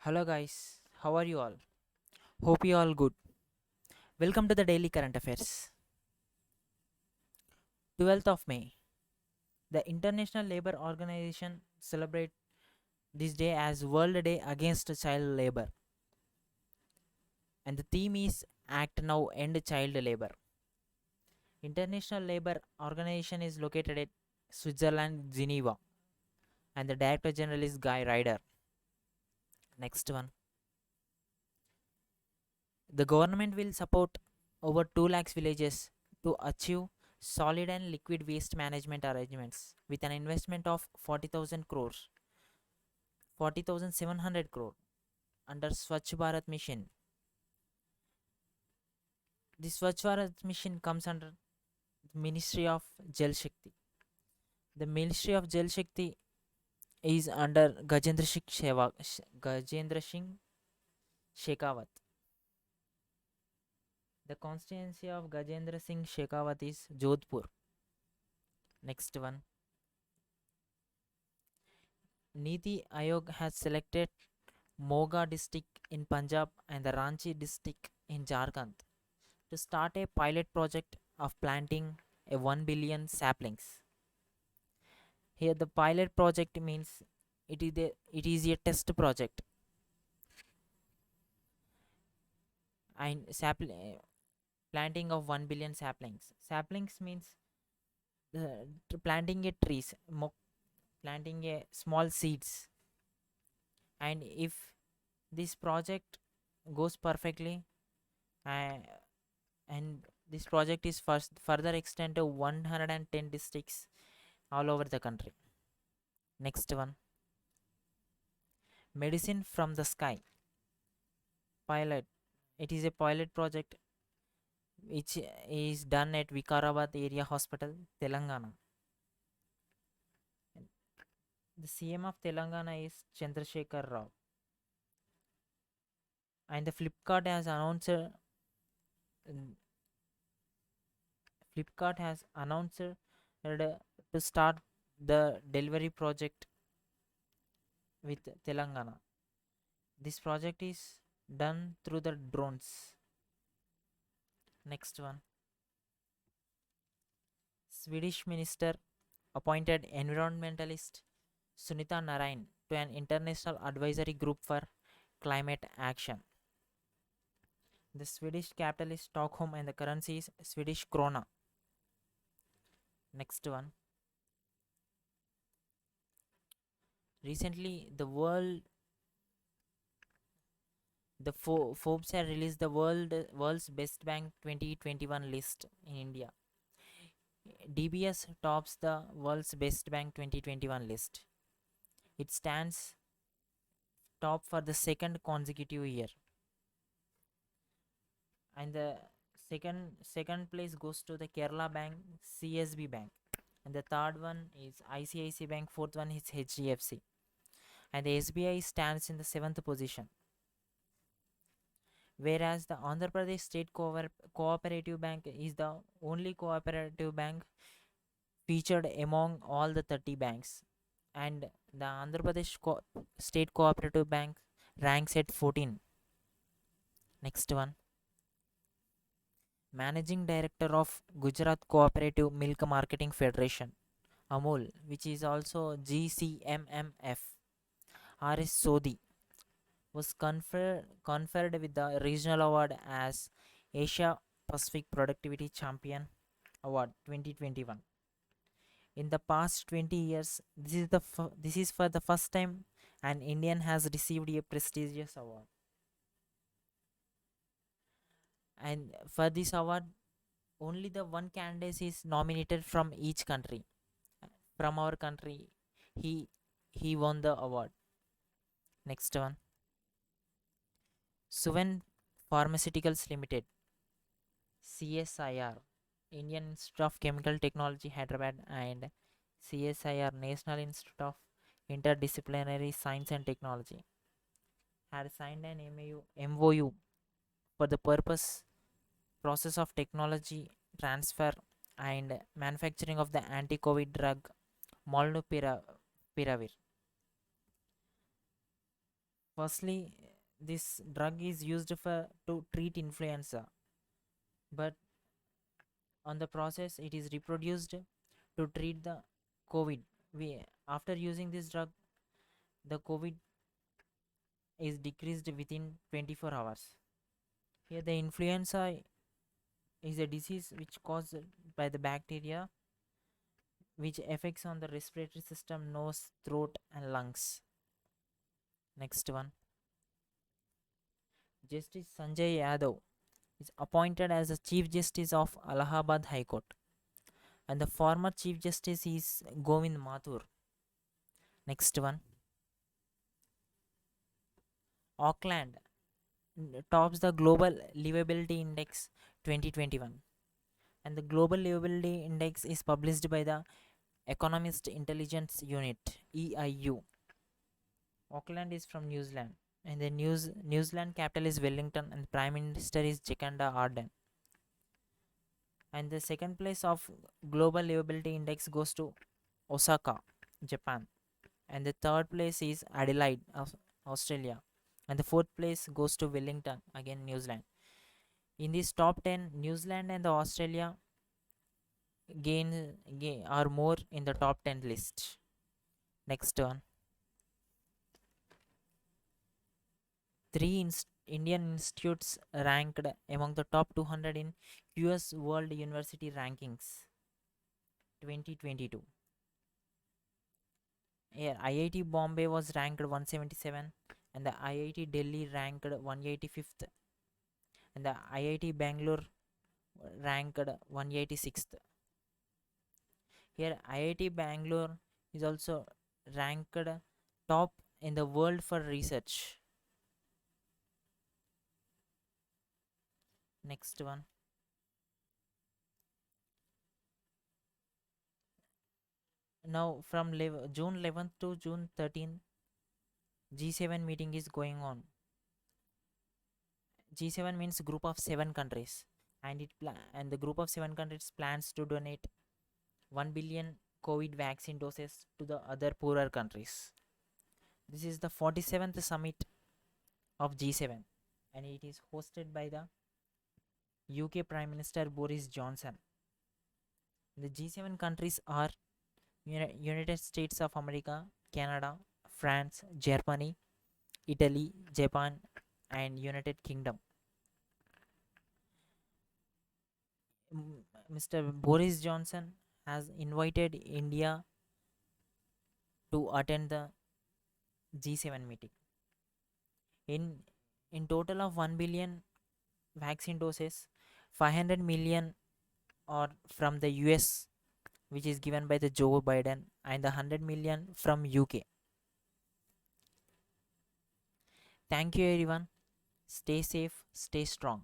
Hello guys, how are you all? Hope you all good. Welcome to the daily current affairs. 12th of May. The International Labour Organization celebrate this day as World Day Against Child Labor, and the theme is Act Now End Child Labor. International Labour Organization is located at Switzerland, Geneva, and the Director General is Guy Ryder. Next one. The government will support over 2 lakhs villages to achieve solid and liquid waste management arrangements with an investment of 40,000 crores, 40,700 crore under Swachh Bharat mission. This Swachh Bharat mission comes under the Ministry of Jal Shakti. The Ministry of Jal Shakti is under Gajendra Singh Shekhawat. The constituency of Gajendra Singh Shekhawat is Jodhpur. Next one. Niti Aayog has selected Moga district in Punjab and the Ranchi district in Jharkhand to start a pilot project of planting a 1 billion saplings. Here the pilot project means it is a test project and planting of 1 billion saplings. Saplings means planting a trees, planting a small seeds, and if this project goes perfectly, uh, and this project is first further extend to 110 districts all over the country. Next one. Medicine from the sky pilot. It is a pilot project which is done at Vikarabad area hospital, Telangana. The CM of Telangana is Chandrasekhar Rao, and the Flipkart has announced to start the delivery project with Telangana. This project is done through the drones. Next one. Swedish minister appointed environmentalist Sunita Narain to an international advisory group for climate action. The Swedish capital is Stockholm and the currency is Swedish krona. Next one. Recently, Forbes had released the world's best bank 2021 list in India. DBS tops the world's best bank 2021 list. It stands top for the second consecutive year, and the second place goes to the Kerala Bank, CSB Bank, and the third one is ICICI Bank. Fourth one is HDFC, and the SBI stands in the seventh position. Whereas the Andhra Pradesh State Cooperative Bank is the only cooperative bank featured among all the 30 banks, and the Andhra Pradesh State Cooperative Bank ranks at 14. Next one. Managing Director of Gujarat Cooperative Milk Marketing Federation, Amul, which is also GCMMF, RS Sodhi, was conferred with the regional award as Asia Pacific Productivity Champion Award 2021. In the past 20 years, this is for the first time an Indian has received a prestigious award. And for this award, only the one candidate is nominated from each country. From our country, he won the award. Next one. Suven Pharmaceuticals Limited, CSIR, Indian Institute of Chemical Technology, Hyderabad, and CSIR, National Institute of Interdisciplinary Science and Technology, had signed an MOU for the process of technology transfer and manufacturing of the anti-COVID drug Molnupiravir. Firstly, this drug is used for to treat influenza, but on the process it is reproduced to treat the COVID. We After using this drug, the COVID is decreased within 24 hours. Here, the influenza is a disease which caused by the bacteria which affects on the respiratory system, nose, throat, and lungs. Next one, Justice Sanjay Yadav is appointed as the Chief Justice of Allahabad High Court, and the former Chief Justice is Govind Mathur. Next one, Auckland tops the Global Livability Index 2021, and the Global Livability Index is published by the Economist Intelligence Unit (EIU). Auckland is from New Zealand, and the New Zealand capital is Wellington, and the Prime Minister is Jacinda Ardern. And the second place of Global Livability Index goes to Osaka, Japan, and the third place is Adelaide of Australia, and the fourth place goes to Wellington, again New Zealand. In this top 10, New Zealand and the Australia are more in the top 10 list. Next one, three Indian institutes ranked among the top 200 in US World University Rankings 2022. Yeah, IIT Bombay was ranked 177, and the IIT Delhi ranked 185th, and the IIT Bangalore ranked 186th. Here, IIT Bangalore is also ranked top in the world for research. Next one, now from June 11th to June 13th, G7 meeting is going on. G7 means group of 7 countries, and and the group of 7 countries plans to donate 1 billion COVID vaccine doses to the other poorer countries. This is the 47th summit of G7, and it is hosted by the UK Prime Minister Boris Johnson. The G7 countries are United States of America, Canada, France, Germany, Italy, Japan, and United Kingdom. Mr. Boris Johnson has invited India to attend the G7 meeting. In total of 1 billion vaccine doses, 500 million are from the US, which is given by the Joe Biden, and the 100 million from UK. Thank you everyone. Stay safe, stay strong.